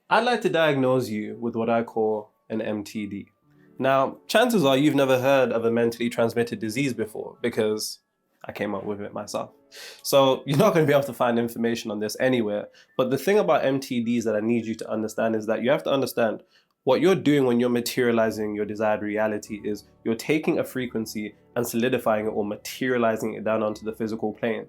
I'd like to diagnose you with what I call an MTD. Now, chances are you've never heard of a mentally transmitted disease before because I came up with it myself. So you're not going to be able to find information on this anywhere. But the thing about MTDs that I need you to understand is that you have to understand what you're doing when you're materializing your desired reality is you're taking a frequency and solidifying it or materializing it down onto the physical plane.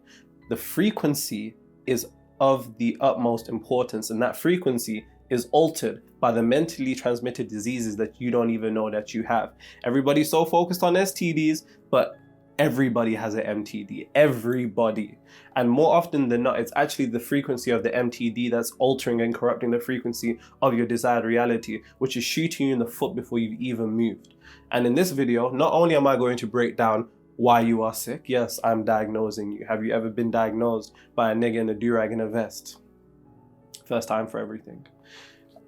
The frequency is of the utmost importance, and that frequency is altered by the mentally transmitted diseases that you don't even know that you have. Everybody's so focused on STDs, but everybody has an MTD, everybody. And more often than not, it's actually the frequency of the MTD that's altering and corrupting the frequency of your desired reality, which is shooting you in the foot before you've even moved. And in this video, not only am I going to break down why you are sick, yes, I'm diagnosing you. Have you ever been diagnosed by a nigga in a do-rag and a vest? First time for everything.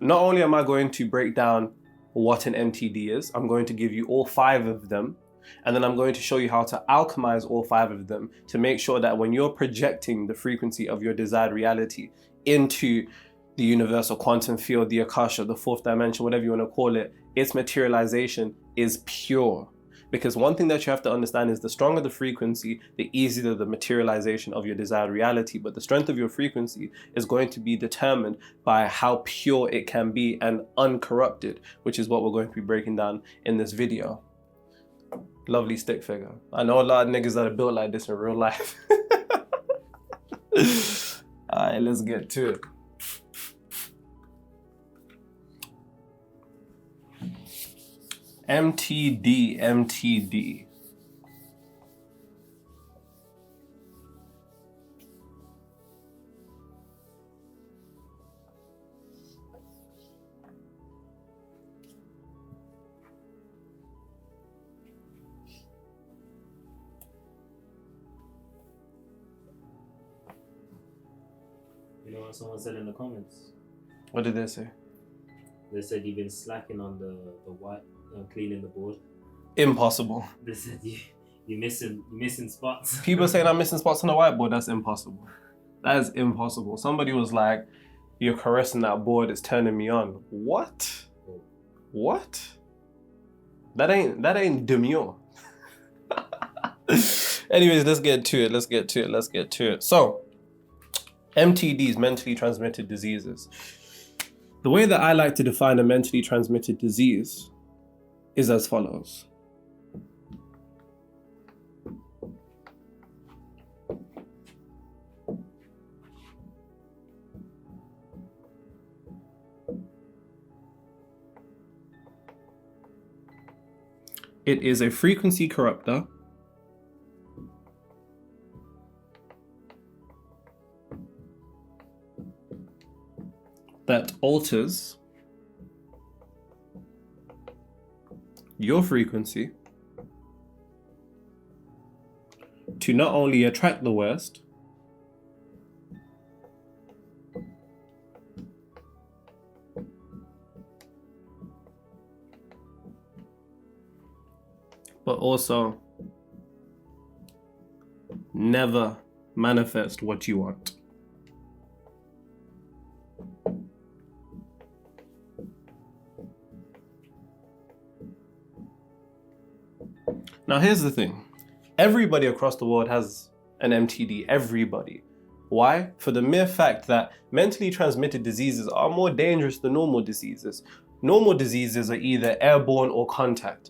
Not only am I going to break down what an MTD is, I'm going to give you all 5 of them, and then I'm going to show you how to alchemize all 5 of them to make sure that when you're projecting the frequency of your desired reality into the universal quantum field, the Akasha, the 4th dimension, whatever you want to call it, its materialization is pure. Because one thing that you have to understand is the stronger the frequency, the easier the materialization of your desired reality. But the strength of your frequency is going to be determined by how pure it can be and uncorrupted, which is what we're going to be breaking down in this video. Lovely stick figure. I know a lot of niggas that are built like this in real life. All right, let's get to it. MTD. You know what someone said in the comments? What did they say? They said you've been slacking on the white cleaning the board. Impossible. They said you're missing spots. People saying I'm missing spots on the whiteboard. That's impossible. That is impossible. Somebody was like, "You're caressing that board. It's turning me on." What? Oh. What? That ain't demure. Anyways, let's get to it. So, MTDs, mentally transmitted diseases. The way that I like to define a mentally transmitted disease is as follows. It is a frequency corruptor that alters your frequency to not only attract the worst, but also never manifest what you want. Now here's the thing. Everybody across the world has an MTD, everybody. Why? For the mere fact that mentally transmitted diseases are more dangerous than normal diseases. Normal diseases are either airborne or contact.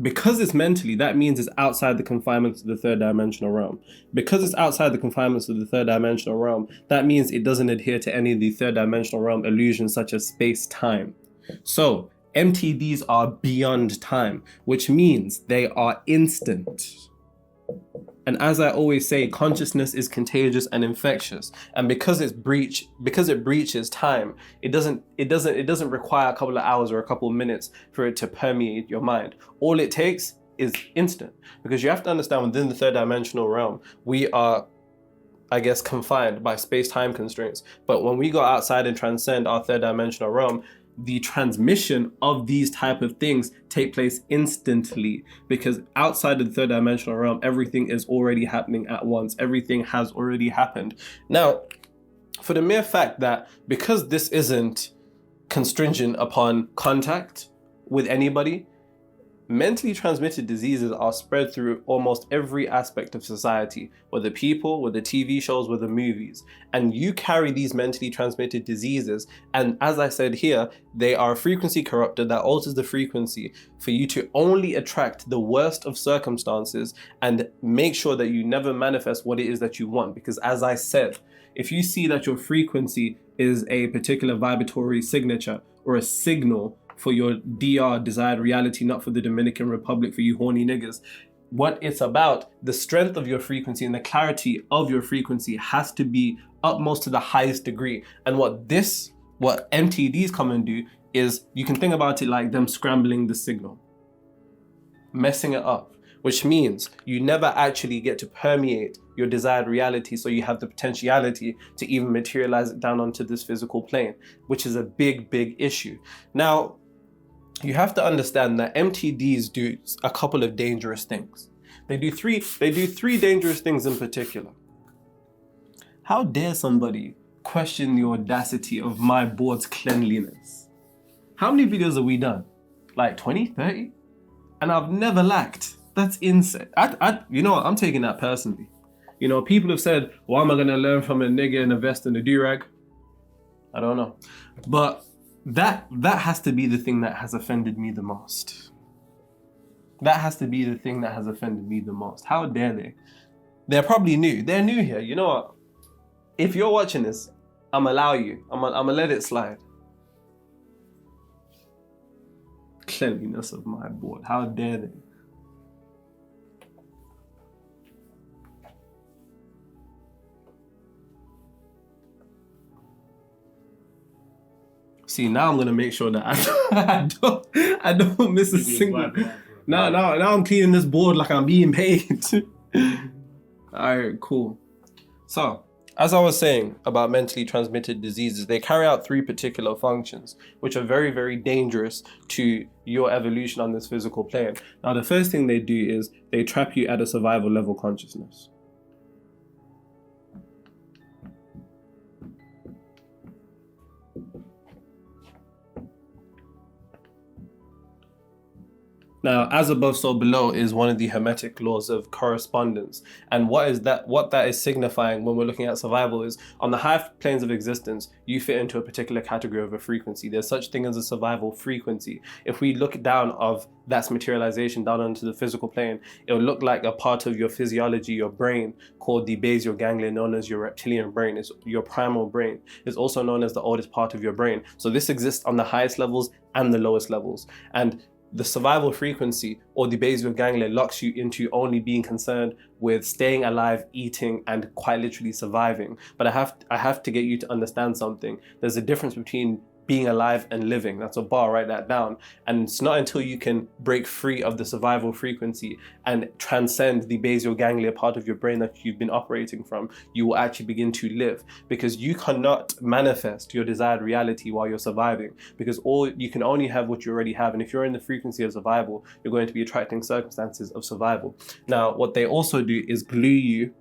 Because it's mentally, that means it's outside the confinements of the 3rd dimensional realm. Because it's outside the confinements of the 3rd dimensional realm, that means it doesn't adhere to any of the 3rd dimensional realm illusions such as space-time. So, MTDs are beyond time, which means they are instant. And as I always say, consciousness is contagious and infectious. And because it breaches time, it doesn't require a couple of hours or a couple of minutes for it to permeate your mind. All it takes is instant. Because you have to understand, within the 3rd dimensional realm, we are, I guess, confined by space-time constraints. But when we go outside and transcend our 3rd dimensional realm, the transmission of these type of things take place instantly, because outside of the 3rd dimensional realm, everything is already happening at once. Everything has already happened. Now, for the mere fact that because this isn't constringent upon contact with anybody, mentally transmitted diseases are spread through almost every aspect of society, whether people, whether TV shows, whether movies. And you carry these mentally transmitted diseases. And as I said here, they are a frequency corrupter that alters the frequency for you to only attract the worst of circumstances and make sure that you never manifest what it is that you want. Because as I said, if you see that your frequency is a particular vibratory signature or a signal for your DR, desired reality, not for the Dominican Republic, for you horny niggas. What it's about, the strength of your frequency and the clarity of your frequency has to be utmost to the highest degree. And what MTDs come and do is, you can think about it like them scrambling the signal, messing it up, which means you never actually get to permeate your desired reality, so you have the potentiality to even materialize it down onto this physical plane, which is a big, big issue. Now, you have to understand that MTDs do a couple of dangerous things. They do three dangerous things in particular. How dare somebody question the audacity of my board's cleanliness? How many videos have we done? Like 20, 30? And I've never lacked. That's insane. You know what? I'm taking that personally. You know, people have said, why am I gonna learn from a nigga in a vest and a do-rag? I don't know. But that has to be the thing that has offended me the most. That has to be the thing that has offended me the most. How dare they? They're probably new. They're new here. You know what? If you're watching this, I'm allow you. I'm gonna let it slide. Cleanliness of my board. How dare they? See, now I'm gonna make sure that I don't miss a single. Now I'm cleaning this board like I'm being paid. All right, cool. So, as I was saying about mentally transmitted diseases, they carry out three particular functions, which are very, very dangerous to your evolution on this physical plane. Now, the first thing they do is they trap you at a survival level consciousness. Now, as above, so below is one of the hermetic laws of correspondence. And what that is signifying when we're looking at survival is, on the high planes of existence, you fit into a particular category of a frequency. There's such thing as a survival frequency. If we look down of that's materialization down onto the physical plane, it will look like a part of your physiology, your brain, called the basal ganglia, known as your reptilian brain. It's your primal brain. It's also known as the oldest part of your brain. So this exists on the highest levels and the lowest levels. And the survival frequency, or the basal ganglia, locks you into only being concerned with staying alive, eating, and quite literally surviving. But I have to get you to understand something. There's a difference between being alive and living. That's a bar, write that down. And it's not until you can break free of the survival frequency and transcend the basal ganglia part of your brain that you've been operating from, you will actually begin to live. Because you cannot manifest your desired reality while you're surviving, because you can only have what you already have. And if you're in the frequency of survival, you're going to be attracting circumstances of survival. Now, what they also do is glue you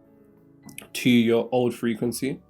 to your old frequency.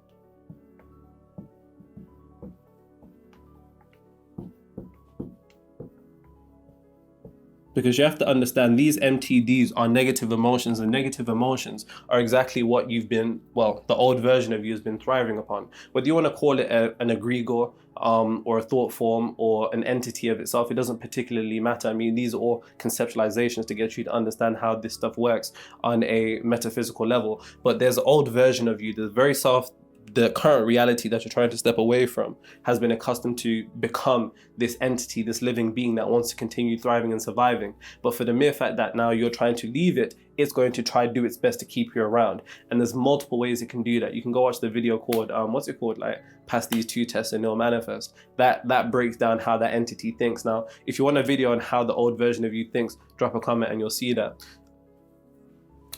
Because you have to understand, these MTDs are negative emotions, and negative emotions are exactly what you've been, well, the old version of you has been thriving upon. Whether you want to call it an egregor, or a thought form, or an entity of itself, it doesn't particularly matter. I mean, these are all conceptualizations to get you to understand how this stuff works on a metaphysical level. But there's an old version of you, the very soft, the current reality that you're trying to step away from has been accustomed to become this entity, this living being that wants to continue thriving and surviving. But for the mere fact that now you're trying to leave it, it's going to try to do its best to keep you around. And there's multiple ways it can do that. You can go watch the video called, what's it called? Like, pass these 2 tests and it'll manifest. That breaks down how that entity thinks. Now, if you want a video on how the old version of you thinks, drop a comment and you'll see that.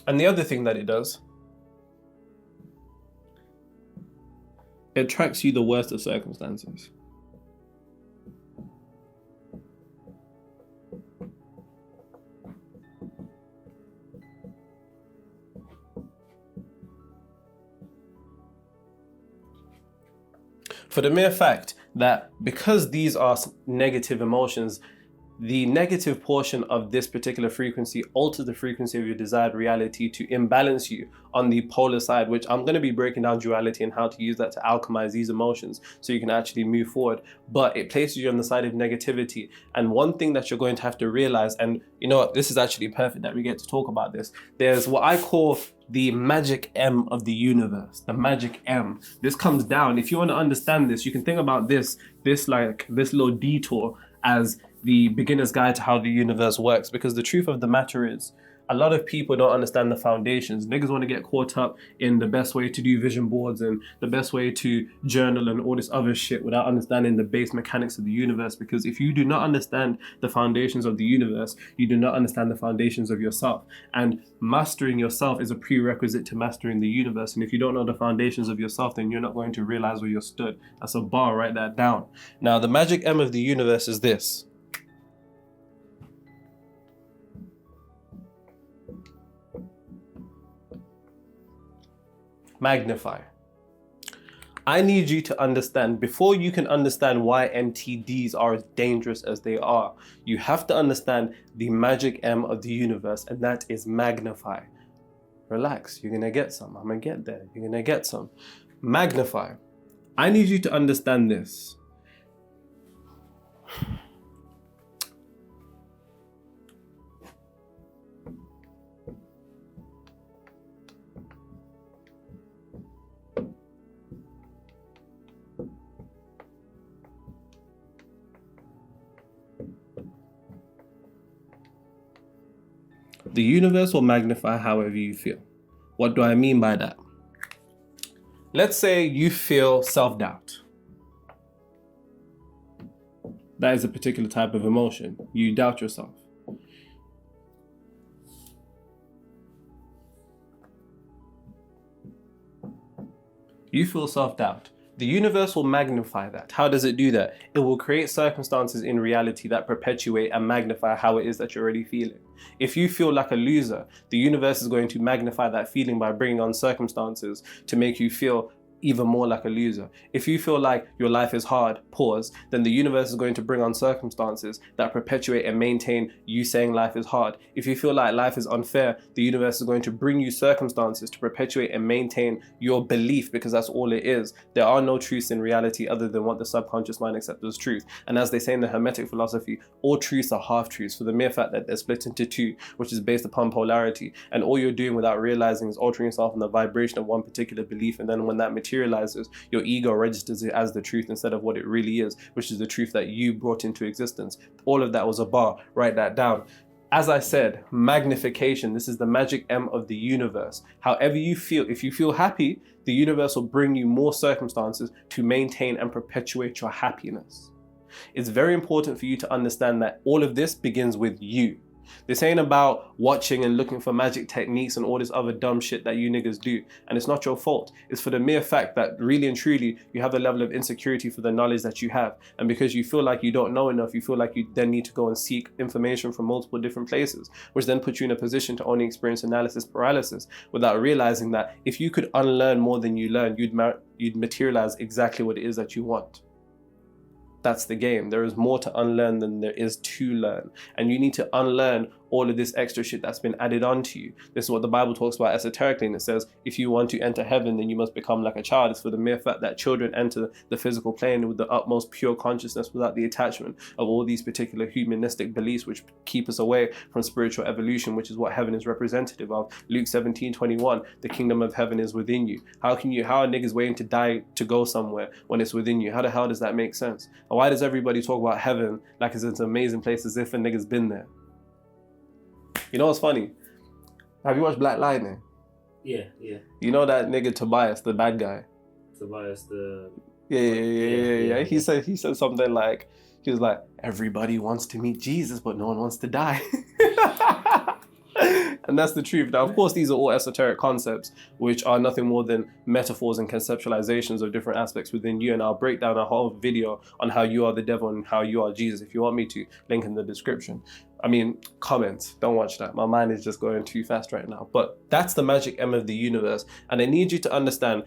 And the other thing that it does, it attracts you the worst of circumstances. For the mere fact that because these are negative emotions, the negative portion of this particular frequency alters the frequency of your desired reality to imbalance you on the polar side, which I'm going to be breaking down duality and how to use that to alchemize these emotions so you can actually move forward. But it places you on the side of negativity. And one thing that you're going to have to realize, and you know what, this is actually perfect that we get to talk about this. There's what I call the magic M of the universe, the magic M. This comes down. If you want to understand this, you can think about this little detour as the beginner's guide to how the universe works, because the truth of the matter is a lot of people don't understand the foundations. Niggas want to get caught up in the best way to do vision boards and the best way to journal and all this other shit without understanding the base mechanics of the universe. Because if you do not understand the foundations of the universe, you do not understand the foundations of yourself. And mastering yourself is a prerequisite to mastering the universe. And if you don't know the foundations of yourself, then you're not going to realize where you're stood. That's a bar, write that down. Now, the magic M of the universe is this. Magnify. I need you to understand, before you can understand why MTDs are as dangerous as they are, you have to understand the magic M of the universe, and that is magnify. Relax, you're gonna get some. I'm gonna get there. You're gonna get some. Magnify. I need you to understand this. The universe will magnify however you feel. What do I mean by that? Let's say you feel self-doubt. That is a particular type of emotion. You doubt yourself. You feel self-doubt. The universe will magnify that. How does it do that? It will create circumstances in reality that perpetuate and magnify how it is that you're already feeling. If you feel like a loser, the universe is going to magnify that feeling by bringing on circumstances to make you feel even more like a loser. If you feel like your life is hard, pause, then the universe is going to bring on circumstances that perpetuate and maintain you saying life is hard. If you feel like life is unfair, the universe is going to bring you circumstances to perpetuate and maintain your belief, because that's all it is. There are no truths in reality other than what the subconscious mind accepts as truth. And as they say in the Hermetic philosophy, all truths are half-truths for the mere fact that they're split into two, which is based upon polarity. And all you're doing without realizing is altering yourself in the vibration of one particular belief, and then when that materializes, your ego registers it as the truth instead of what it really is, which is the truth that you brought into existence. All of that was a bar. Write that down. As I said, magnification. This is the magic M of the universe. However you feel, if you feel happy, the universe will bring you more circumstances to maintain and perpetuate your happiness. It's very important for you to understand that all of this begins with you. This ain't about watching and looking for magic techniques and all this other dumb shit that you niggas do. And it's not your fault. It's for the mere fact that really and truly you have a level of insecurity for the knowledge that you have. And because you feel like you don't know enough, you feel like you then need to go and seek information from multiple different places, which then puts you in a position to only experience analysis paralysis without realizing that if you could unlearn more than you learn, you'd materialize exactly what it is that you want. That's the game. There is more to unlearn than there is to learn. And you need to unlearn all of this extra shit that's been added on to you. This is what the Bible talks about esoterically, and it says, if you want to enter heaven, then you must become like a child. It's for the mere fact that children enter the physical plane with the utmost pure consciousness without the attachment of all these particular humanistic beliefs which keep us away from spiritual evolution, which is what heaven is representative of. Luke 17:21, the kingdom of heaven is within you. How are niggas waiting to die to go somewhere when it's within you? How the hell does that make sense? And why does everybody talk about heaven like it's an amazing place as if a nigga's been there? You know what's funny? Have you watched Black Lightning? Yeah. You know that nigga Tobias, the bad guy? Tobias, the... Yeah. He said something like, he was like, everybody wants to meet Jesus, but no one wants to die. And that's the truth. Now, of course, these are all esoteric concepts, which are nothing more than metaphors and conceptualizations of different aspects within you. And I'll break down a whole video on how you are the devil and how you are Jesus, if you want me to, link in the description. I mean, comments, don't watch that. My mind is just going too fast right now. But that's the magic M of the universe. And I need you to understand,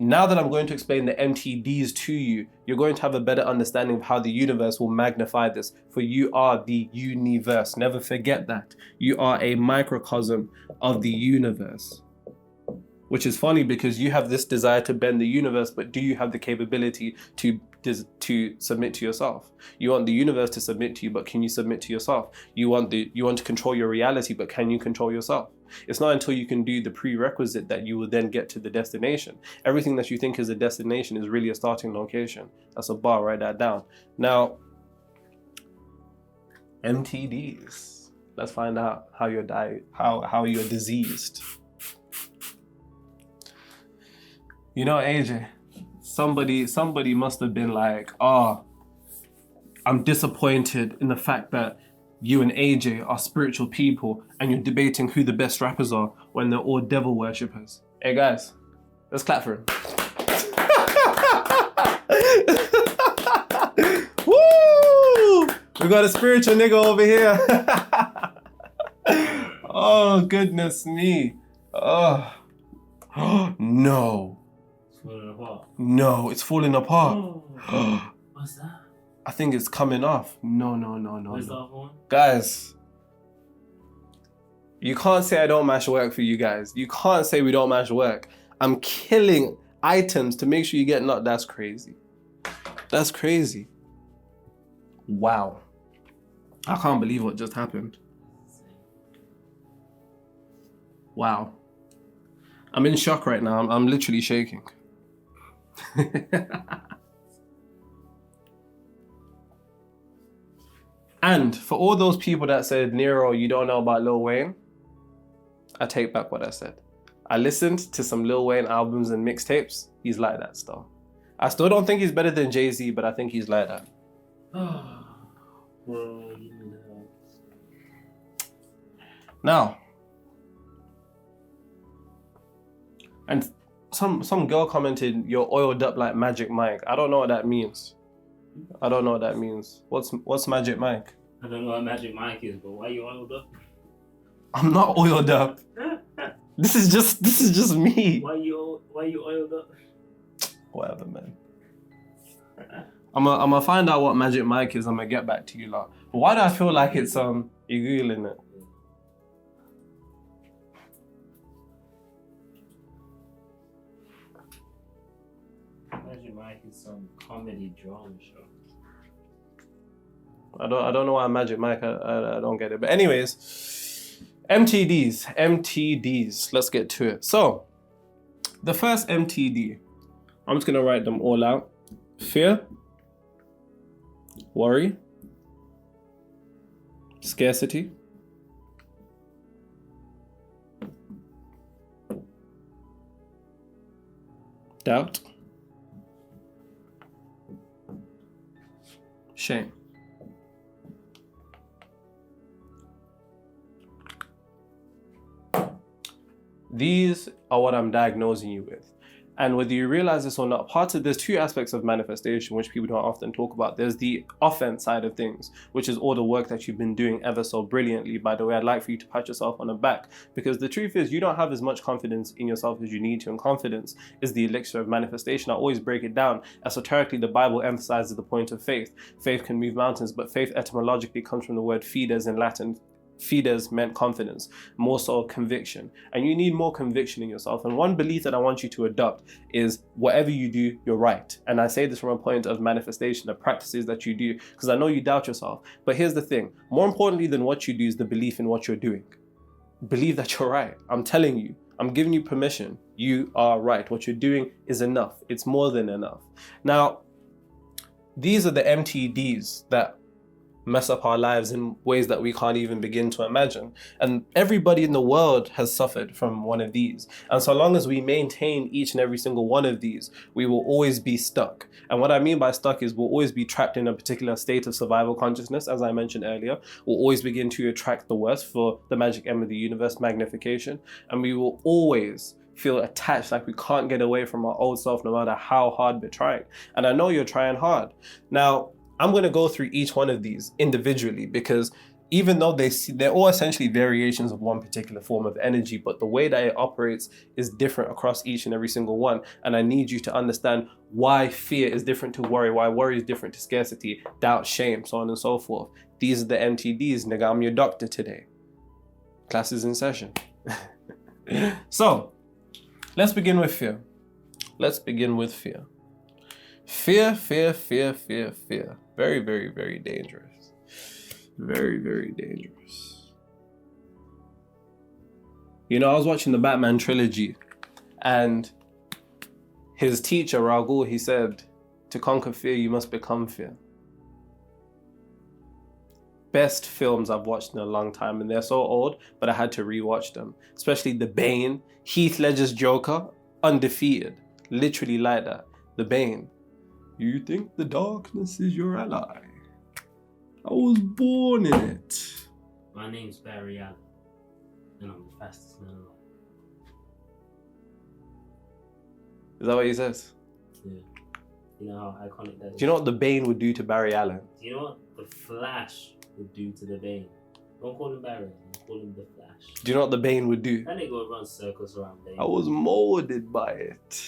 Now that I'm going to explain the MTDs to you, you're going to have a better understanding of how the universe will magnify this. For you are the universe. Never forget that. You are a microcosm of the universe. Which is funny because you have this desire to bend the universe, but do you have the capability to submit to yourself? You want the universe to submit to you, but can you submit to yourself? You want to control your reality, but can you control yourself? It's not until you can do the prerequisite that you will then get to the destination. Everything that you think is a destination is really a starting location. That's a bar, write that down. Now, MTDs. Let's find out how you're how you're diseased. You know, AJ, somebody must have been like, oh, I'm disappointed in the fact that you and AJ are spiritual people and you're debating who the best rappers are when they're all devil worshippers. Hey guys, let's clap for him. Woo! We got a spiritual nigga over here. Oh, goodness me. Oh, no. Falling apart. No, it's falling apart. Oh. What's that? I think it's coming off. No. Where's the other one? Guys, you can't say I don't mash work for you guys. You can't say we don't mash work. I'm killing items to make sure you get knocked. That's crazy. That's crazy. Wow. I can't believe what just happened. Wow. I'm in shock right now. I'm literally shaking. And for all those people that said, Nero, you don't know about Lil Wayne, I take back what I said. I listened to some Lil Wayne albums and mixtapes. He's like that still. I still don't think he's better than Jay-Z, but I think he's like that. Well, you know. Now, and some girl commented, you're oiled up like Magic Mike. I don't know what that means. What's Magic Mike? I don't know what Magic Mike is, but why you oiled up? I'm not oiled up. This is just me. Why you oiled up? Whatever, man. I'm gonna find out what Magic Mike is. I'm gonna get back to you lot. But why do I feel like it's you're googling it? Magic Mike is some comedy drama show. I don't know why Magic Mike. I don't get it. But anyways, MTDs. Let's get to it. So, the first MTD, I'm just gonna write them all out. Fear, worry, scarcity, doubt, shame. These are what I'm diagnosing you with. And whether you realize this or not, there's two aspects of manifestation which people don't often talk about. There's the offense side of things, which is all the work that you've been doing ever so brilliantly. By the way, I'd like for you to pat yourself on the back, because the truth is you don't have as much confidence in yourself as you need to, and confidence is the elixir of manifestation. I always break it down. Esoterically, the Bible emphasizes the point of faith. Faith can move mountains, but faith etymologically comes from the word fides in Latin. Fides meant confidence, more so conviction. And you need more conviction in yourself. And one belief that I want you to adopt is whatever you do, you're right. And I say this from a point of manifestation, the practices that you do, because I know you doubt yourself. But here's the thing, more importantly than what you do is the belief in what you're doing. Believe that you're right. I'm telling you, I'm giving you permission. You are right. What you're doing is enough. It's more than enough. Now, these are the MTDs that mess up our lives in ways that we can't even begin to imagine. And everybody in the world has suffered from one of these. And so long as we maintain each and every single one of these, we will always be stuck. And what I mean by stuck is we'll always be trapped in a particular state of survival consciousness, as I mentioned earlier. We'll always begin to attract the worst for the magic M of the universe, magnification. And we will always feel attached, like we can't get away from our old self no matter how hard we're trying. And I know you're trying hard. Now, I'm going to go through each one of these individually because even though they're all essentially variations of one particular form of energy, but the way that it operates is different across each and every single one. And I need you to understand why fear is different to worry, why worry is different to scarcity, doubt, shame, so on and so forth. These are the MTDs, nigga, I'm your doctor today. Class is in session. So, let's begin with fear. Let's begin with fear. Fear. Very, very, very dangerous. Very, very dangerous. You know, I was watching the Batman trilogy and his teacher, Raul, he said, to conquer fear, you must become fear. Best films I've watched in a long time, and they're so old, but I had to rewatch them. Especially The Bane, Heath Ledger's Joker, undefeated. Literally like that. The Bane. You think the darkness is your ally? I was born in it. My name's Barry Allen, and I'm the fastest man alive. Is that what he says? Yeah. You know how iconic that is? Do you know what the Bane would do to Barry Allen? Do you know what the Flash would do to the Bane? Don't call him Barry, call him the Flash. Do you know what the Bane would do? That nigga would run circles around Bane. I was molded by it.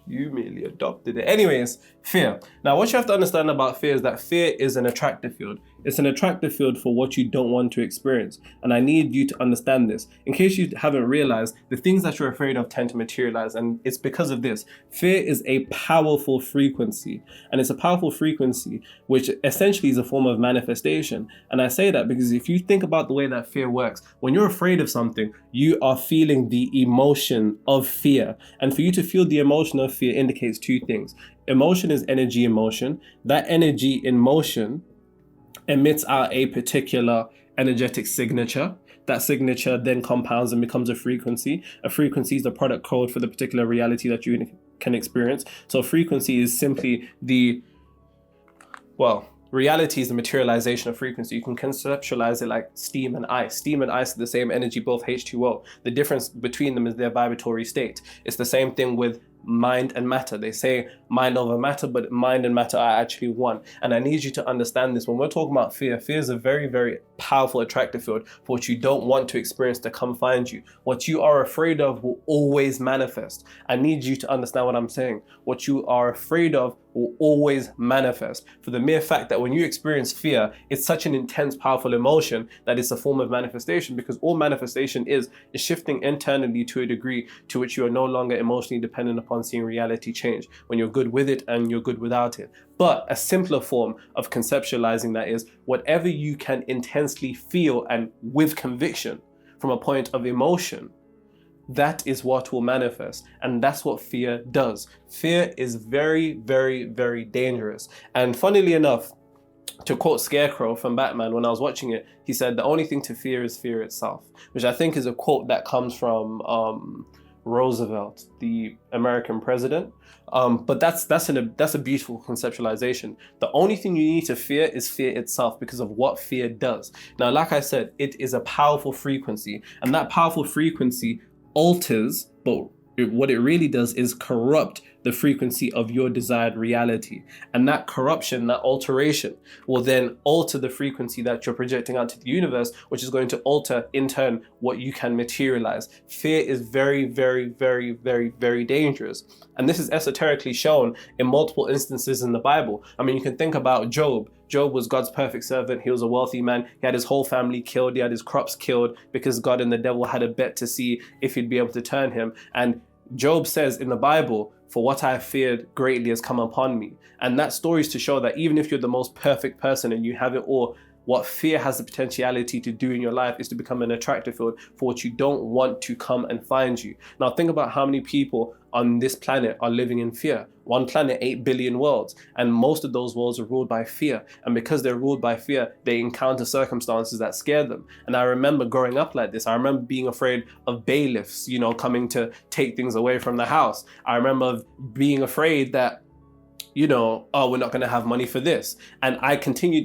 You merely adopted it. Anyways, fear. Now, what you have to understand about fear is that fear is an attractive field. It's an attractive field for what you don't want to experience. And I need you to understand this. In case you haven't realized, the things that you're afraid of tend to materialize. And it's because of this. Fear is a powerful frequency. And it's a powerful frequency, which essentially is a form of manifestation. And I say that because if you think about the way that fear works, when you're afraid of something, you are feeling the emotion of fear. And for you to feel the emotion of fear indicates two things. Emotion is energy in motion. That energy in motion emits out a particular energetic signature. That signature then compounds and becomes a frequency. A frequency is the product code for the particular reality that you can experience. So frequency is simply reality is the materialization of frequency. You can conceptualize it like steam and ice. Steam and ice are the same energy, both H2O. The difference between them is their vibratory state. It's the same thing with mind and matter. They say mind over matter, but mind and matter are actually one. And I need you to understand this. When we're talking about fear, fear is a very, very powerful attractive field for what you don't want to experience to come find you. What you are afraid of will always manifest. I need you to understand what I'm saying. What you are afraid of will always manifest. For the mere fact that when you experience fear, it's such an intense, powerful emotion that it's a form of manifestation, because all manifestation is shifting internally to a degree to which you are no longer emotionally dependent upon seeing reality change, when you're good with it and you're good without it. But a simpler form of conceptualizing that is whatever you can intensely feel and with conviction from a point of emotion, that is what will manifest. And that's what fear does. Fear is very, very, very dangerous. And funnily enough, to quote Scarecrow from Batman, when I was watching it, he said, the only thing to fear is fear itself, which I think is a quote that comes from Roosevelt, the American president. But that's a beautiful conceptualization. The only thing you need to fear is fear itself, because of what fear does. Now, like I said, it is a powerful frequency, and that powerful frequency alters, but what it really does is corrupt the frequency of your desired reality. And that corruption, that alteration, will then alter the frequency that you're projecting out to the universe, which is going to alter, in turn, what you can materialize. Fear is very, very, very, very, very dangerous. And this is esoterically shown in multiple instances in the Bible. I mean, you can think about Job. Job was God's perfect servant. He was a wealthy man. He had his whole family killed. He had his crops killed because God and the devil had a bet to see if he'd be able to turn him. And Job says in the Bible, for what I have feared greatly has come upon me. And that story is to show that even if you're the most perfect person and you have it all, what fear has the potentiality to do in your life is to become an attractive field for what you don't want to come and find you. Now think about how many people on this planet are living in fear. One planet, 8 billion worlds. And most of those worlds are ruled by fear. And because they're ruled by fear, they encounter circumstances that scare them. And I remember growing up like this. I remember being afraid of bailiffs, coming to take things away from the house. I remember being afraid that you know, oh, we're not going to have money for this. And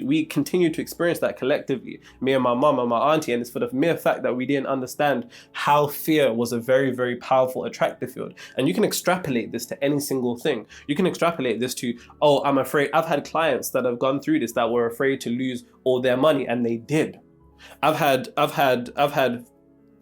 we continued to experience that collectively, me and my mom and my auntie. And it's for the mere fact that we didn't understand how fear was a very, very powerful attractive field. And you can extrapolate this to any single thing. You can extrapolate this to, oh, I'm afraid. I've had clients that have gone through this that were afraid to lose all their money, and they did. I've had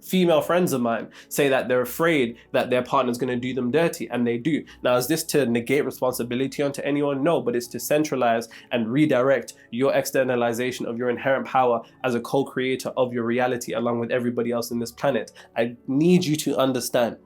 female friends of mine say that they're afraid that their partner's going to do them dirty, and they do. Now, is this to negate responsibility onto anyone? No, but it's to centralize and redirect your externalization of your inherent power as a co-creator of your reality along with everybody else in this planet. I need you to understand.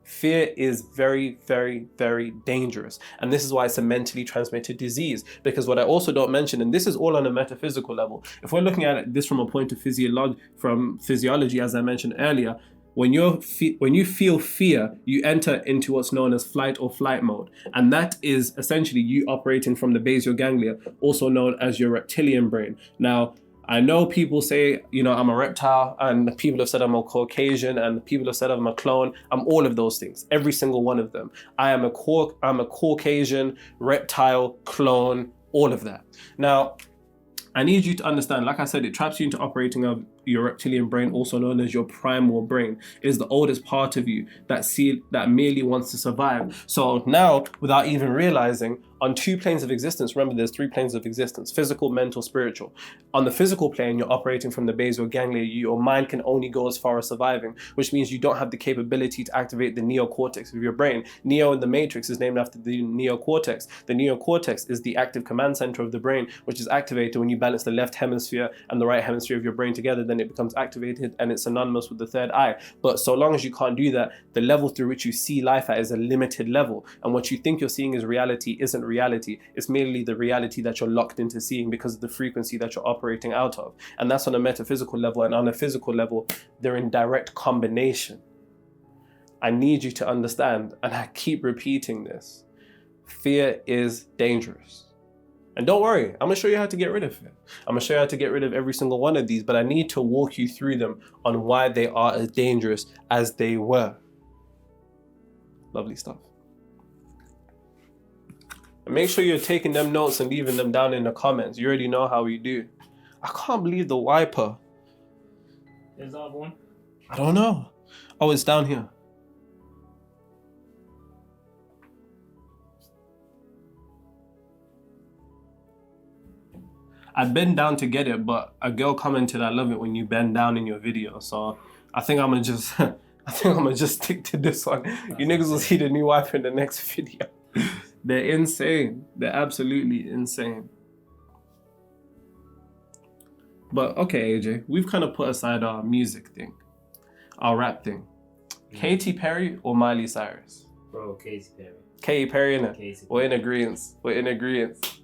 Fear is very, very, very dangerous. And this is why it's a mentally transmitted disease. Because what I also don't mention, and this is all on a metaphysical level, if we're looking at this from a point of physiology, as I mentioned earlier, when you feel fear, you enter into what's known as flight or flight mode. And that is essentially you operating from the basal ganglia, also known as your reptilian brain. Now, I know people say, you know, I'm a reptile, and people have said I'm a Caucasian, and people have said I'm a clone. I'm all of those things, every single one of them. I'm a Caucasian, reptile, clone, all of that. Now, I need you to understand, like I said, it traps you into operating of your reptilian brain, also known as your primal brain. It is the oldest part of you that merely wants to survive. So now, without even realizing, on 2 planes of existence, remember there's 3 planes of existence: physical, mental, spiritual. On the physical plane, you're operating from the basal ganglia. Your mind can only go as far as surviving, which means you don't have the capability to activate the neocortex of your brain. Neo in the Matrix is named after the neocortex. The neocortex is the active command center of the brain, which is activated when you balance the left hemisphere and the right hemisphere of your brain together. Then it becomes activated, and it's synonymous with the third eye. But so long as you can't do that, the level through which you see life at is a limited level. And what you think you're seeing as reality isn't reality. It's merely the reality that you're locked into seeing because of the frequency that you're operating out of. And that's on a metaphysical level. And on a physical level, they're in direct combination. I need you to understand, and I keep repeating this, fear is dangerous. And don't worry, I'm gonna show you how to get rid of it. I'm gonna show you how to get rid of every single one of these, but I need to walk you through them on why they are as dangerous as they were. Lovely stuff. And make sure you're taking them notes and leaving them down in the comments. You already know how we do. I can't believe the wiper. There's that one. I don't know. Oh, it's down here. I bend down to get it, but a girl commented, "I love it when you bend down in your video." So I think I'm gonna just, stick to this one. You niggas will see the new wife in the next video. They're insane. They're absolutely insane. But okay, AJ, we've kind of put aside our music thing, our rap thing. Katy Perry or Miley Cyrus? Bro, Katy Perry. Katy Perry, innit? Katy Perry. We're in agreement.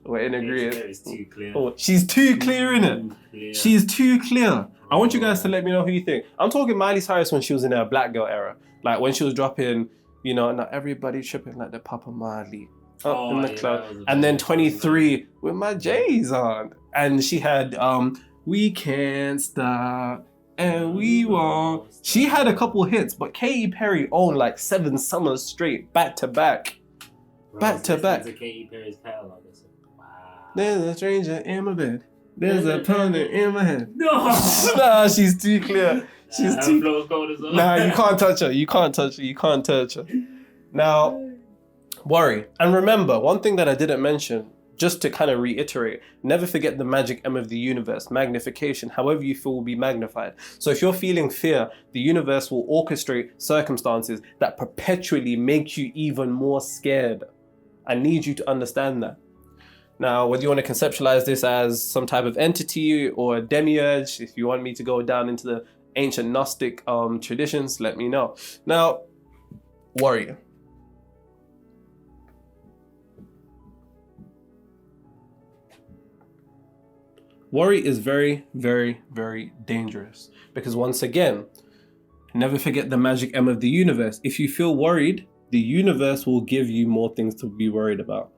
Katy Perry's too clear. Oh, she's too clear, innit? She's too clear. I want you guys to let me know who you think. I'm talking Miley Cyrus when she was in her black girl era. Like when she was dropping, you know, not everybody tripping like the Papa Marley up in the club. And then 23 with my J's on. And she had We Can't Stop and We Won't. She had a couple hits, but Katy Perry owned like 7 summers straight, back to back. Back to back. Katy Perry's catalog. Wow. There's a stranger in my bed. There's a pundit in my head. No! Nah, she's too clear. She's too. Well. Nah, you can't touch her. You can't touch her. You can't touch her. Now, worry. And remember, one thing that I didn't mention, just to kind of reiterate, never forget the magic M of the universe, magnification. However you feel will be magnified. So if you're feeling fear, the universe will orchestrate circumstances that perpetually make you even more scared. I need you to understand that. Now, whether you want to conceptualize this as some type of entity or a demiurge, if you want me to go down into the ancient Gnostic traditions, let me know. Now, warrior. Worry is very, very, very dangerous because once again, never forget the magic M of the universe. If you feel worried, the universe will give you more things to be worried about.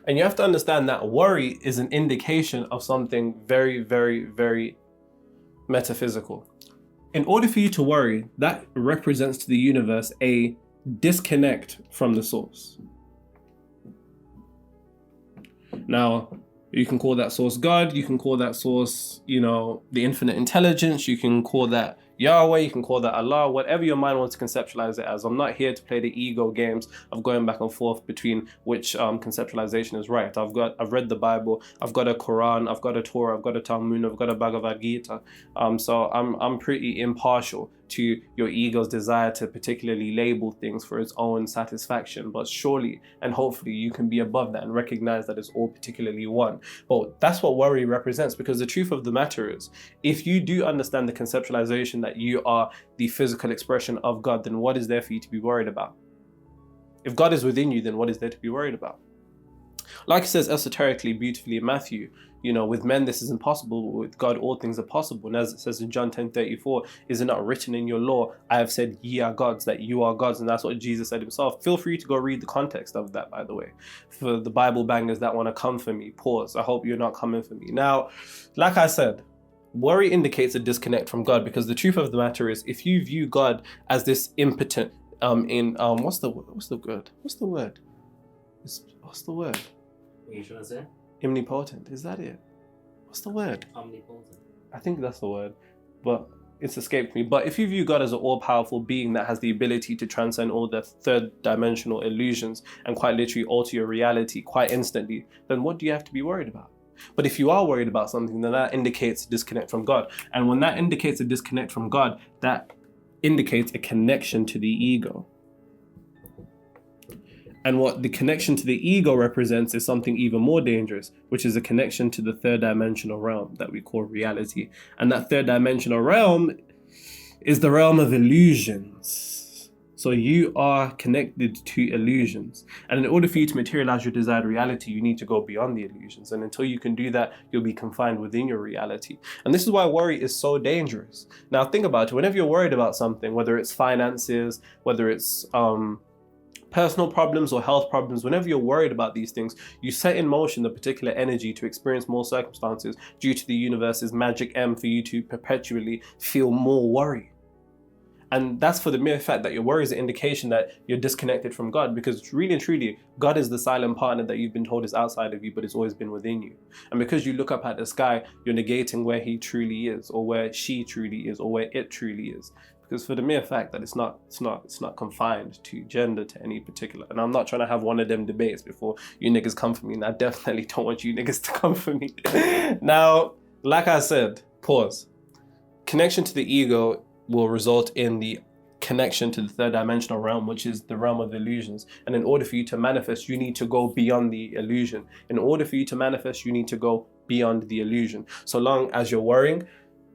And you have to understand that worry is an indication of something very, very, very metaphysical. In order for you to worry, that represents to the universe a disconnect from the source. Now, you can call that source God, you can call that source, the infinite intelligence, you can call that Yahweh, you can call that Allah, whatever your mind wants to conceptualize it as. I'm not here to play the ego games of going back and forth between which conceptualization is right. I've read the Bible, I've got a Quran, I've got a Torah, I've got a Talmud, I've got a Bhagavad Gita. So I'm pretty impartial to your ego's desire to particularly label things for its own satisfaction. But surely and hopefully you can be above that and recognize that it's all particularly one. But that's what worry represents, because the truth of the matter is, if you do understand the conceptualization that you are the physical expression of God, then what is there for you to be worried about? If God is within you, then what is there to be worried about? Like it says esoterically, beautifully in Matthew, with men this is impossible, but with God all things are possible. And as it says in John 10:34, is it not written in your law, I have said ye are gods, that you are gods? And that's what Jesus said himself. Feel free to go read the context of that, by the way. For the Bible bangers that want to come for me, pause. I hope you're not coming for me. Now, like I said, worry indicates a disconnect from God, because the truth of the matter is, if you view God as this impotent, what's the word? What are you trying to say? Omnipotent, is that it? What's the word? Omnipotent. I think that's the word, but it's escaped me. But if you view God as an all-powerful being that has the ability to transcend all the third dimensional illusions and quite literally alter your reality quite instantly, then what do you have to be worried about? But if you are worried about something, then that indicates a disconnect from God. And when that indicates a disconnect from God, that indicates a connection to the ego. And what the connection to the ego represents is something even more dangerous, which is a connection to the third dimensional realm that we call reality. And that third dimensional realm is the realm of illusions. So you are connected to illusions. And in order for you to materialize your desired reality, you need to go beyond the illusions. And until you can do that, you'll be confined within your reality. And this is why worry is so dangerous. Now think about it. Whenever you're worried about something, whether it's finances, whether it's personal problems or health problems, whenever you're worried about these things, you set in motion the particular energy to experience more circumstances due to the universe's magic M for you to perpetually feel more worry. And that's for the mere fact that your worry is an indication that you're disconnected from God, because really and truly, God is the silent partner that you've been told is outside of you, but it's always been within you. And because you look up at the sky, you're negating where he truly is, or where she truly is, or where it truly is. Because for the mere fact that it's not confined to gender, to any particular. And I'm not trying to have one of them debates before you niggas come for me. And I definitely don't want you niggas to come for me. Now, like I said, pause. Connection to the ego will result in the connection to the third dimensional realm, which is the realm of illusions. And in order for you to manifest, you need to go beyond the illusion. In order for you to manifest, you need to go beyond the illusion. So long as you're worrying,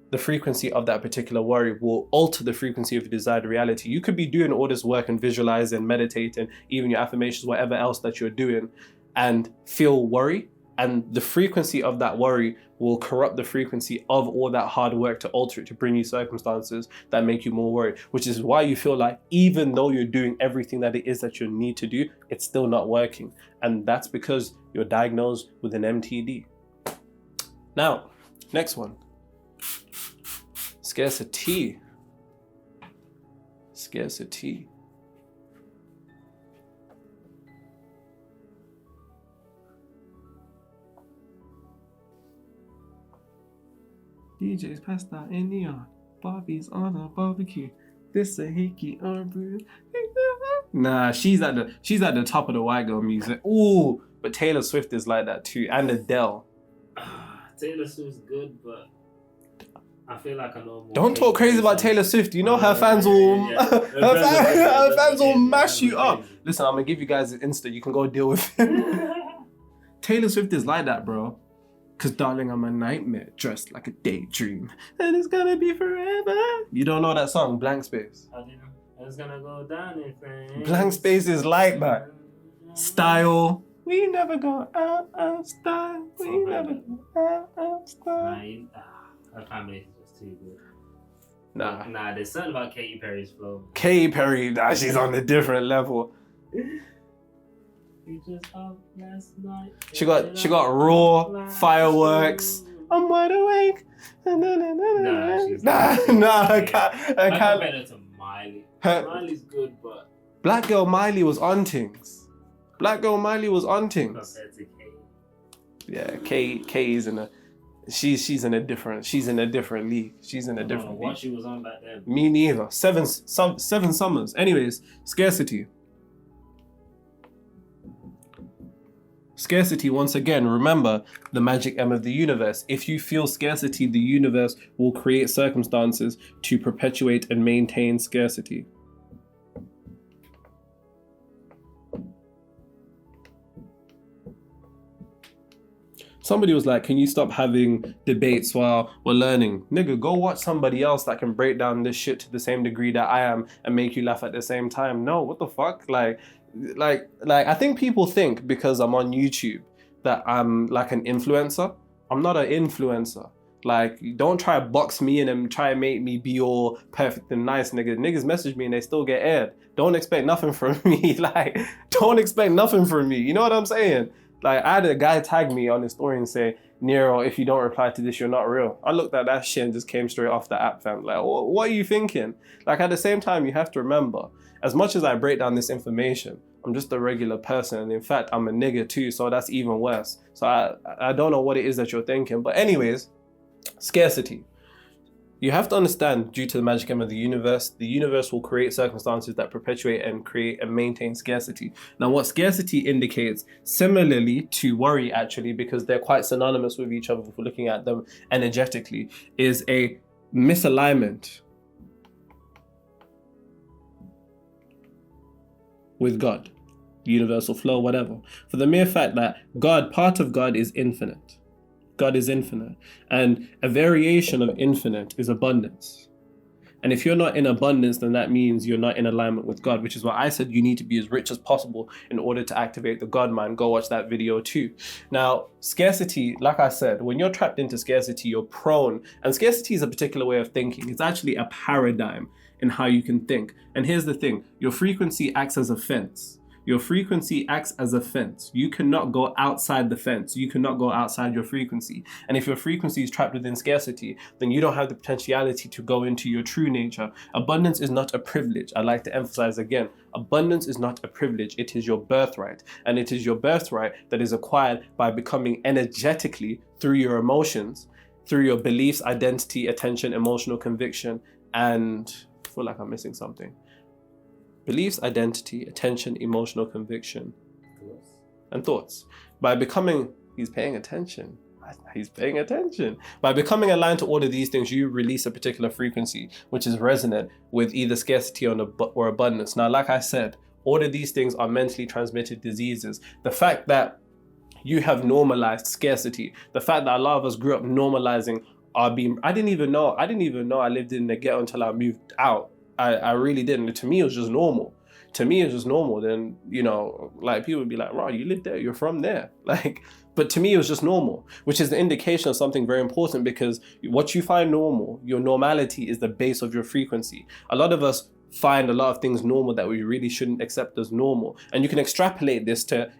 the frequency of that particular worry will alter the frequency of your desired reality. You could be doing all this work and visualizing, meditating, even your affirmations, whatever else that you're doing, and feel worry. And the frequency of that worry will corrupt the frequency of all that hard work to alter it, to bring you circumstances that make you more worried, which is why you feel like even though you're doing everything that it is that you need to do, it's still not working. And that's because you're diagnosed with an MTD. Now, next one. Scarcity. Scarcity. DJ's passed out in neon. Bobby's on a barbecue. This a hickey or brew. Nah, she's at the top of the white girl music. Ooh, but Taylor Swift is like that too, and Adele. Taylor Swift's good, but I feel like I know more. Don't talk crazy about Taylor Swift. You know her fans will her fans will mash you up. Listen, I'm gonna give you guys an Insta. You can go deal with him. Taylor Swift is like that, bro. Cause darling, I'm a nightmare dressed like a daydream, and it's gonna be forever. You don't know that song, Blank Space? I do. It's gonna go down in flames. Blank Space is like that. Style. We never go out style. We never go out style. Her family is just too good. Nah, there's something about Katy Perry's flow. Katy Perry, she's on a different level. You pictures of last night. She got raw fireworks. I'm wide awake. Nah, I can't. I compare her to Miley. Miley's good, but Black Girl Miley was on things. Black Girl Miley was on things. compared to Kay. Yeah, K is in a she's in a different league. She's in a I don't know different what league. she was on back then. Me neither. Seven summers. Anyways, scarcity. Scarcity, once again, remember the magic M of the universe. If you feel scarcity, the universe will create circumstances to perpetuate and maintain scarcity. Somebody was like, can you stop having debates while we're learning? Nigga, go watch somebody else that can break down this shit to the same degree that I am and make you laugh at the same time. No, what the fuck? Like I think people think because I'm on YouTube that I'm like an influencer. I'm not an influencer. Like, don't try to box me in and try to make me be all perfect and nice, nigga. Niggas message me and they still get aired. Don't expect nothing from me. Like, don't expect nothing from me. You know what I'm saying? Like, I had a guy tag me on his story and say, Nero, if you don't reply to this, you're not real. I looked at that shit and just came straight off the app, fam. Like, what are you thinking? Like, at the same time, you have to remember, as much as I break down this information, I'm just a regular person. And in fact, I'm a nigga too, so that's even worse. So I don't know what it is that you're thinking. But anyways, scarcity. You have to understand, due to the magic M of the universe will create circumstances that perpetuate and create and maintain scarcity. Now, what scarcity indicates, similarly to worry actually, because they're quite synonymous with each other if we're looking at them energetically, is a misalignment with God, universal flow, whatever. For the mere fact that part of God is infinite. God is infinite, and a variation of infinite is abundance. And if you're not in abundance, then that means you're not in alignment with God, which is why I said you need to be as rich as possible in order to activate the God mind. Go watch that video too. Now, scarcity, like I said, when you're trapped into scarcity, you're prone, and scarcity is a particular way of thinking. It's actually a paradigm in how you can think. And here's the thing, your frequency acts as a fence. Your frequency acts as a fence. You cannot go outside the fence. You cannot go outside your frequency. And if your frequency is trapped within scarcity, then you don't have the potentiality to go into your true nature. Abundance is not a privilege. I'd like to emphasize again, abundance is not a privilege. It is your birthright. And it is your birthright that is acquired by becoming energetically through your emotions, through your beliefs, identity, attention, emotional conviction, and I feel like I'm missing something. Beliefs, identity, attention, emotional conviction, and thoughts. By becoming, he's paying attention. By becoming aligned to all of these things, you release a particular frequency, which is resonant with either scarcity or abundance. Now, like I said, all of these things are mentally transmitted diseases. The fact that you have normalized scarcity, the fact that a lot of us grew up normalizing I didn't even know I lived in the ghetto until I moved out. I really didn't. To me, it was just normal. Then, you know, like people would be like, "Wow, you live there, you're from there." Like, but to me, it was just normal, which is the indication of something very important, because what you find normal, your normality is the base of your frequency. A lot of us find a lot of things normal that we really shouldn't accept as normal. And you can extrapolate this to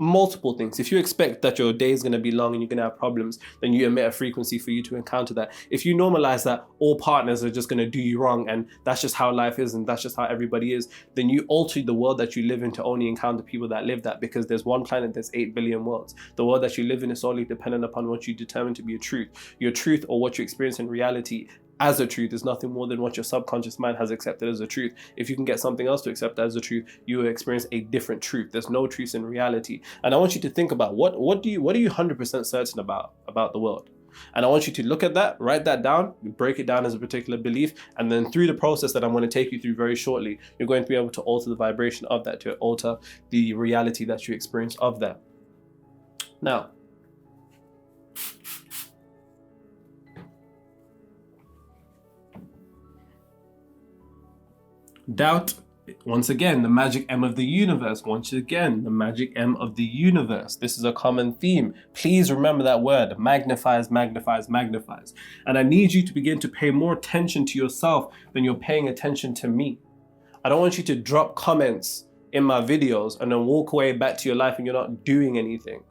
multiple things. If you expect that your day is going to be long and you're going to have problems, then you emit a frequency for you to encounter that. If you normalize that all partners are just going to do you wrong and that's just how life is and that's just how everybody is, then you alter the world that you live in to only encounter people that live that, because there's one planet, there's 8 billion worlds. The world that you live in is solely dependent upon what you determine to be a truth. Your truth, or what you experience in reality as a truth, is nothing more than what your subconscious mind has accepted as a truth. If you can get something else to accept as a truth, you will experience a different truth. There's no truth in reality. And I want you to think about what are you 100% certain about the world? And I want you to look at that, write that down, break it down as a particular belief, and then through the process that I'm going to take you through very shortly, you're going to be able to alter the vibration of that, to alter the reality that you experience of that. Now, doubt, once again, the magic M of the universe. Once again, the magic M of the universe. This is a common theme. Please remember that word. Magnifies, magnifies, magnifies. And I need you to begin to pay more attention to yourself than you're paying attention to me. I don't want you to drop comments in my videos and then walk away back to your life and you're not doing anything.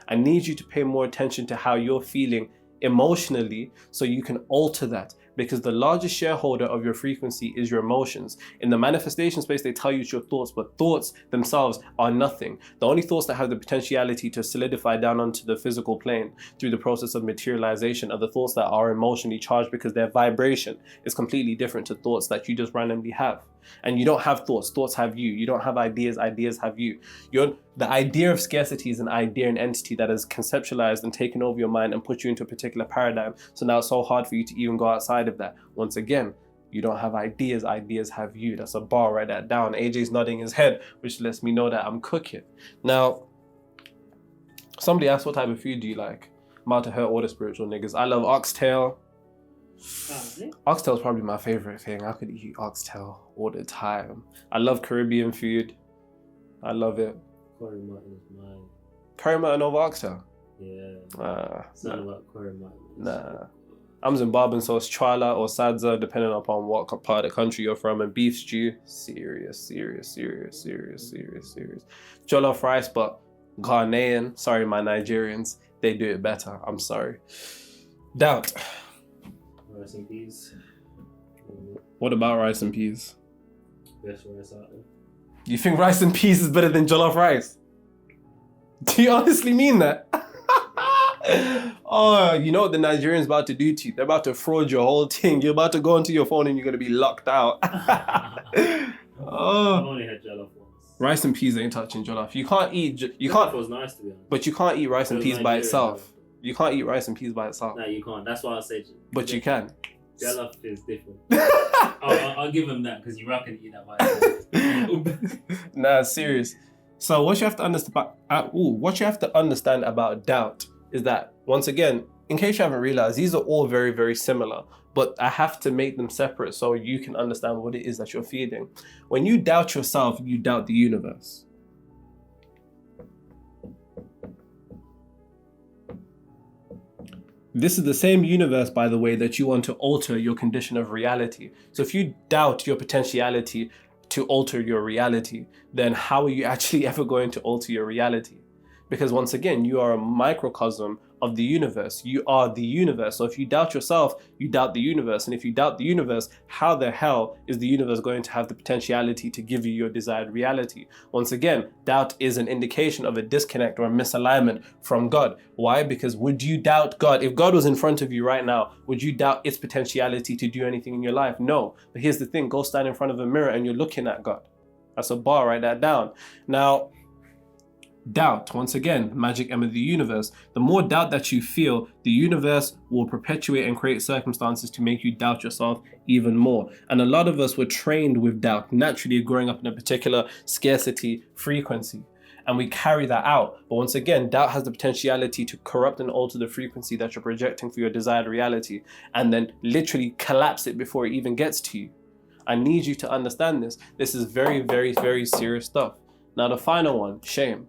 I need you to pay more attention to how you're feeling emotionally so you can alter that, because the largest shareholder of your frequency is your emotions. In the manifestation space, they tell you it's your thoughts, but thoughts themselves are nothing. The only thoughts that have the potentiality to solidify down onto the physical plane through the process of materialization are the thoughts that are emotionally charged, because their vibration is completely different to thoughts that you just randomly have. And you don't have thoughts, thoughts have you. You don't have ideas, ideas have you. The idea of scarcity is an idea, an entity that is conceptualized and taken over your mind and put you into a particular paradigm. So now it's so hard for you to even go outside of that. Once again, you don't have ideas, ideas have you. That's a bar, write that down. AJ's nodding his head, which lets me know that I'm cooking. Now, somebody asked what type of food do you like? I'm about to hurt all the spiritual niggas. I love oxtail. Oxtail is probably my favorite thing. I could eat oxtail all the time. I love Caribbean food. I love it. Curry mutton is mine. Curry mutton over oxtail? Yeah. Something about curry mutton. Nah. I'm Zimbabwean, so it's chwala or sadza, depending upon what part of the country you're from. And beef stew, serious. Jollof rice, but Ghanaian, sorry my Nigerians, they do it better. I'm sorry. Doubt. Rice and peas. What about rice and peas? Best rice out there. You think rice and peas is better than jollof rice? Do you honestly mean that? Oh, you know what the Nigerians about to do to you? They're about to fraud your whole thing. You're about to go onto your phone and you're going to be locked out. I've only had jollof once. Rice and peas ain't touching jollof. You can't eat... Jollof was nice, to be honest. But you can't eat rice and peas by itself. You can't eat rice and peas by itself. No, you can't. That's why I said... But you can. Jollof is different. I'll give him that, because you reckon eat that by itself. Nah, serious. So what you have to understand about doubt is that, once again, in case you haven't realized, these are all very, very similar, but I have to make them separate so you can understand what it is that you're feeling. When you doubt yourself, you doubt the universe. This is the same universe, by the way, that you want to alter your condition of reality. So if you doubt your potentiality to alter your reality, then how are you actually ever going to alter your reality? Because once again, you are a microcosm of the universe. You are the universe. So if you doubt yourself, you doubt the universe. And if you doubt the universe, how the hell is the universe going to have the potentiality to give you your desired reality? Once again, doubt is an indication of a disconnect or a misalignment from God. Why? Because would you doubt God? If God was in front of you right now, would you doubt its potentiality to do anything in your life? No. But here's the thing, go stand in front of a mirror and you're looking at God. That's a bar, write that down. Now, doubt, once again, magic M of the universe. The more doubt that you feel, the universe will perpetuate and create circumstances to make you doubt yourself even more. And a lot of us were trained with doubt, naturally growing up in a particular scarcity frequency. And we carry that out. But once again, doubt has the potentiality to corrupt and alter the frequency that you're projecting for your desired reality, and then literally collapse it before it even gets to you. I need you to understand this. This is very, very, very serious stuff. Now, the final one, shame.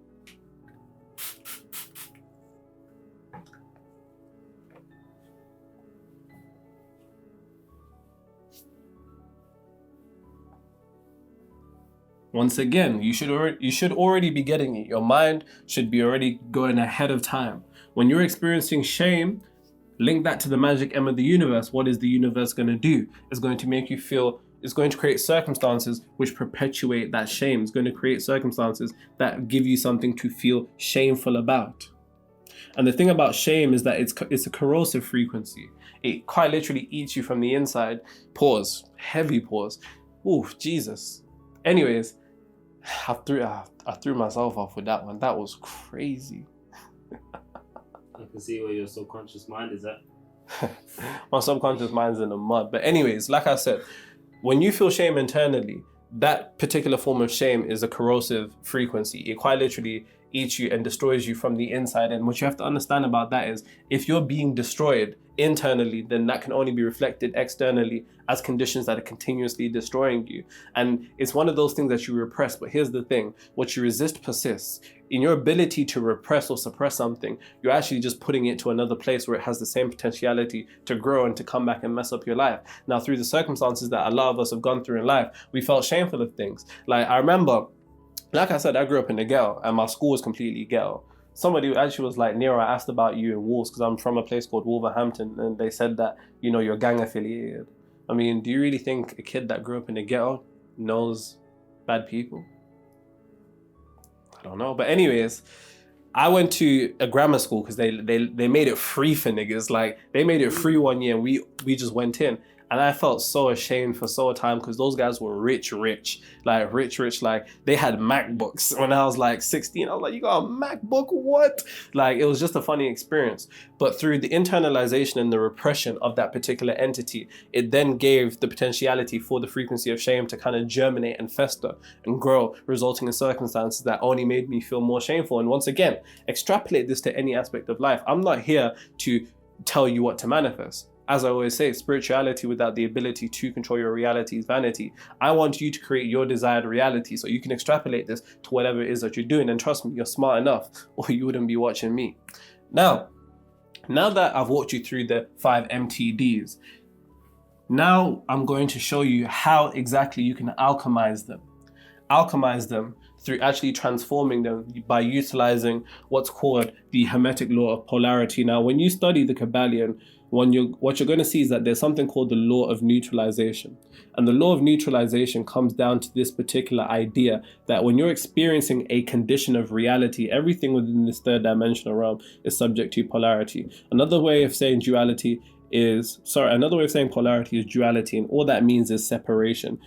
Once again, you should already be getting it. Your mind should be already going ahead of time. When you're experiencing shame, link that to the magic M of the universe. What is the universe going to do? It's going to make you feel, it's going to create circumstances which perpetuate that shame. It's going to create circumstances that give you something to feel shameful about. And the thing about shame is that it's a corrosive frequency. It quite literally eats you from the inside. Pause. Heavy pause. Ooh, Jesus. Anyways, I threw myself off with that one. That was crazy. I can see where your subconscious mind is at. My subconscious mind's in the mud. But anyways, like I said, when you feel shame internally, that particular form of shame is a corrosive frequency. It quite literally eats you and destroys you from the inside. And what you have to understand about that is, if you're being destroyed internally, then that can only be reflected externally as conditions that are continuously destroying you. And it's one of those things that you repress. But here's the thing, what you resist persists. In your ability to repress or suppress something, you're actually just putting it to another place where it has the same potentiality to grow and to come back and mess up your life. Now, through the circumstances that a lot of us have gone through in life, we felt shameful of things. Like, I remember Like I said, I grew up in the ghetto and my school was completely ghetto. Somebody actually was like, Nero, I asked about you in Wolves because I'm from a place called Wolverhampton, and they said that, you know, you're gang affiliated. I mean, do you really think a kid that grew up in the ghetto knows bad people? I don't know. But anyways, I went to a grammar school because they made it free for niggas. Like, they made it free one year and we just went in. And I felt so ashamed for so time because those guys were rich. Like, rich. Like, they had MacBooks. When I was like 16, I was like, you got a MacBook? What? Like, it was just a funny experience. But through the internalization and the repression of that particular entity, it then gave the potentiality for the frequency of shame to kind of germinate and fester and grow, resulting in circumstances that only made me feel more shameful. And once again, extrapolate this to any aspect of life. I'm not here to tell you what to manifest. As I always say, spirituality without the ability to control your reality is vanity. I want you to create your desired reality so you can extrapolate this to whatever it is that you're doing. And trust me, you're smart enough or you wouldn't be watching me. Now that I've walked you through the 5 MTDs, now I'm going to show you how exactly you can alchemize them. Alchemize them through actually transforming them by utilizing what's called the Hermetic law of polarity. Now, when you study the Kabbalion, what you're going to see is that there's something called the law of neutralization. And the law of neutralization comes down to this particular idea that when you're experiencing a condition of reality, everything within this third dimensional realm is subject to polarity. Another way of saying polarity is duality, and all that means is separation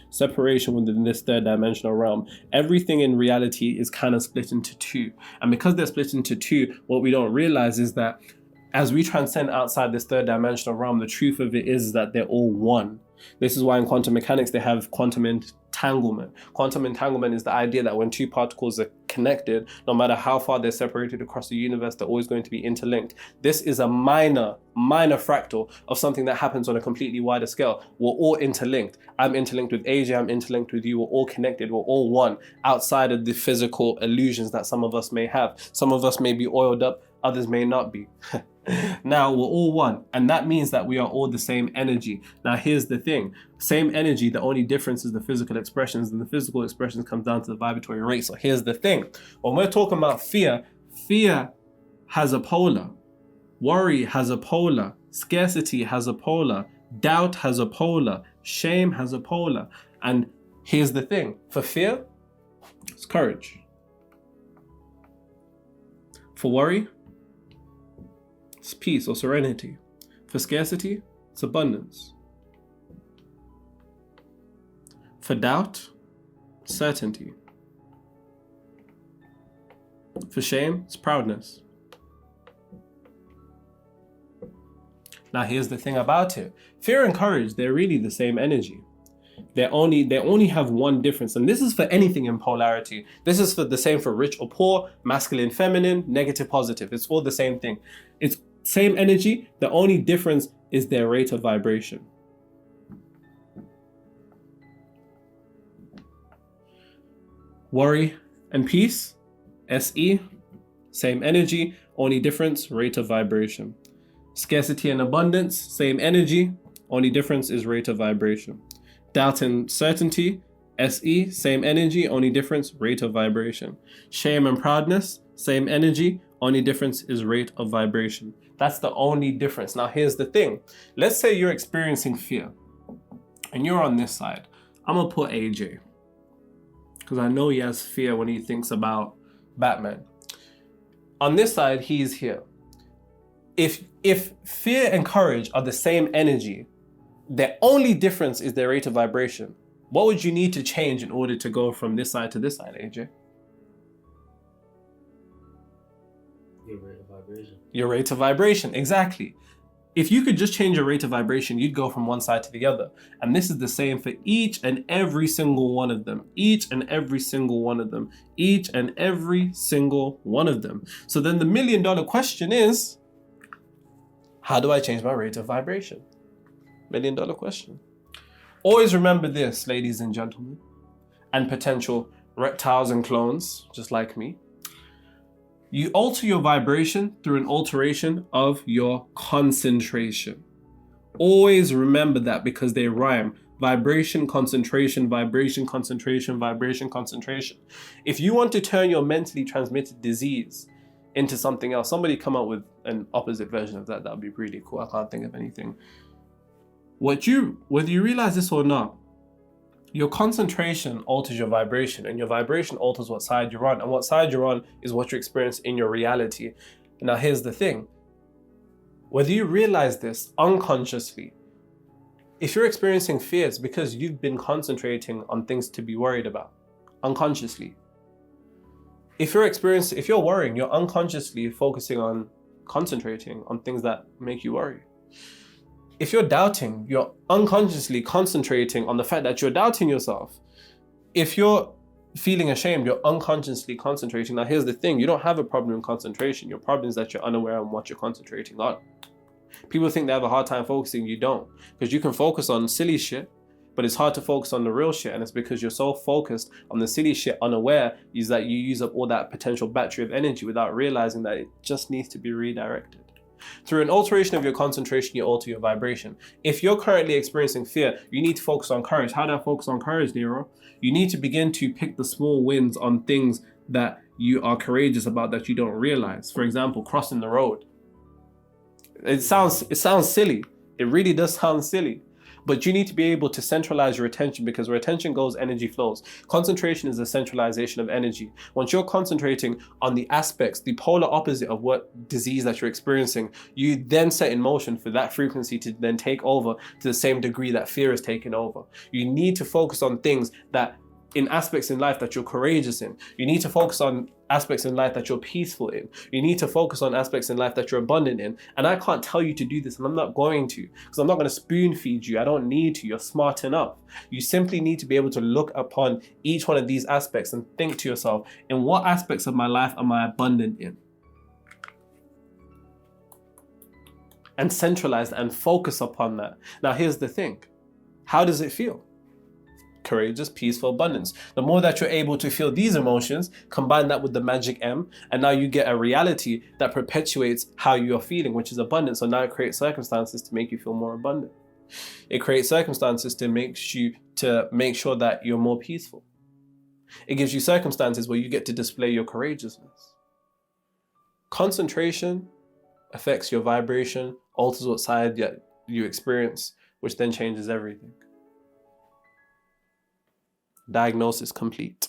within this third dimensional realm. Everything in reality is kind of split into two, and because they're split into two, what we don't realize is that as we transcend outside this third dimensional realm, the truth of it is that they're all one. This is why in quantum mechanics they have quantum entanglement. Quantum entanglement is the idea that when two particles are connected, no matter how far they're separated across the universe, they're always going to be interlinked. This is a minor fractal of something that happens on a completely wider scale. We're all interlinked. I'm interlinked with AJ, I'm interlinked with you, we're all connected, we're all one, outside of the physical illusions that some of us may have. Some of us may be oiled up, others may not be. Now we're all one, and that means that we are all the same energy. Now here's the thing, same energy, the only difference is the physical expressions, and the physical expressions comes down to the vibratory rate. So here's the thing, when we're talking about fear has a polar, worry has a polar, scarcity has a polar, doubt has a polar, shame has a polar. And here's the thing, for fear, it's courage. For worry, it's peace or serenity. For scarcity, it's abundance. For doubt, certainty. For shame, it's proudness. Now here's the thing about it. Fear and courage, they're really the same energy. They only have one difference, and this is for anything in polarity. This is for the same for rich or poor, masculine, feminine, negative, positive. It's all the same thing. It's same energy. The only difference is their rate of vibration. Worry and peace, SE, same energy, only difference, rate of vibration. Scarcity and abundance, same energy, only difference is rate of vibration. Doubt and certainty, SE, same energy, only difference, rate of vibration. Shame and proudness, same energy, only difference is rate of vibration. That's the only difference. Now here's the thing. Let's say you're experiencing fear and you're on this side. I'm gonna put AJ because I know he has fear when he thinks about Batman. On this side, he's here. If fear and courage are the same energy, the only difference is their rate of vibration. What would you need to change in order to go from this side to this side, AJ? Your rate of vibration. Your rate of vibration, exactly. If you could just change your rate of vibration, you'd go from one side to the other. And this is the same for each and every single one of them. Each and every single one of them. Each and every single one of them. So then the $1 million question is, how do I change my rate of vibration? $1 million question. Always remember this, ladies and gentlemen, and potential reptiles and clones, just like me. You alter your vibration through an alteration of your concentration. Always remember that because they rhyme. Vibration, concentration, vibration, concentration, vibration, concentration. If you want to turn your mentally transmitted disease into something else, somebody come up with an opposite version of that. That would be really cool. I can't think of anything. Whether you realize this or not, your concentration alters your vibration, and your vibration alters what side you're on, and what side you're on is what you experience in your reality. Now, here's the thing. Whether you realize this unconsciously, if you're experiencing fear, it's because you've been concentrating on things to be worried about, unconsciously. If you're worrying, you're unconsciously focusing on concentrating on things that make you worry. If you're doubting, you're unconsciously concentrating on the fact that you're doubting yourself. If you're feeling ashamed, you're unconsciously concentrating. Now, here's the thing. You don't have a problem in concentration. Your problem is that you're unaware of what you're concentrating on. People think they have a hard time focusing. You don't. Because you can focus on silly shit, but it's hard to focus on the real shit. And it's because you're so focused on the silly shit, unaware, is that you use up all that potential battery of energy without realizing that it just needs to be redirected. Through an alteration of your concentration, you alter your vibration. If you're currently experiencing fear, you need to focus on courage. How do I focus on courage, Nero? You need to begin to pick the small wins on things that you are courageous about that you don't realize. For example, crossing the road. It sounds silly. It really does sound silly. But you need to be able to centralize your attention, because where attention goes, energy flows. Concentration is a centralization of energy. Once you're concentrating on the aspects, the polar opposite of what disease that you're experiencing, you then set in motion for that frequency to then take over to the same degree that fear is taking over. You need to focus on things that in aspects in life that you're courageous in. You need to focus on aspects in life that you're peaceful in. You need to focus on aspects in life that you're abundant in. And I can't tell you to do this, and I'm not going to, because I'm not going to spoon feed you. I don't need to. You're smart enough. You simply need to be able to look upon each one of these aspects and think to yourself, in what aspects of my life am I abundant in? And centralize and focus upon that. Now, here's the thing. How does it feel? Courageous, peaceful, abundance. The more that you're able to feel these emotions, combine that with the magic M, and now you get a reality that perpetuates how you're feeling, which is abundance. So now it creates circumstances to make you feel more abundant. It creates circumstances to make sure that you're more peaceful. It gives you circumstances where you get to display your courageousness. Concentration affects your vibration, alters what side you experience, which then changes everything. Diagnosis complete.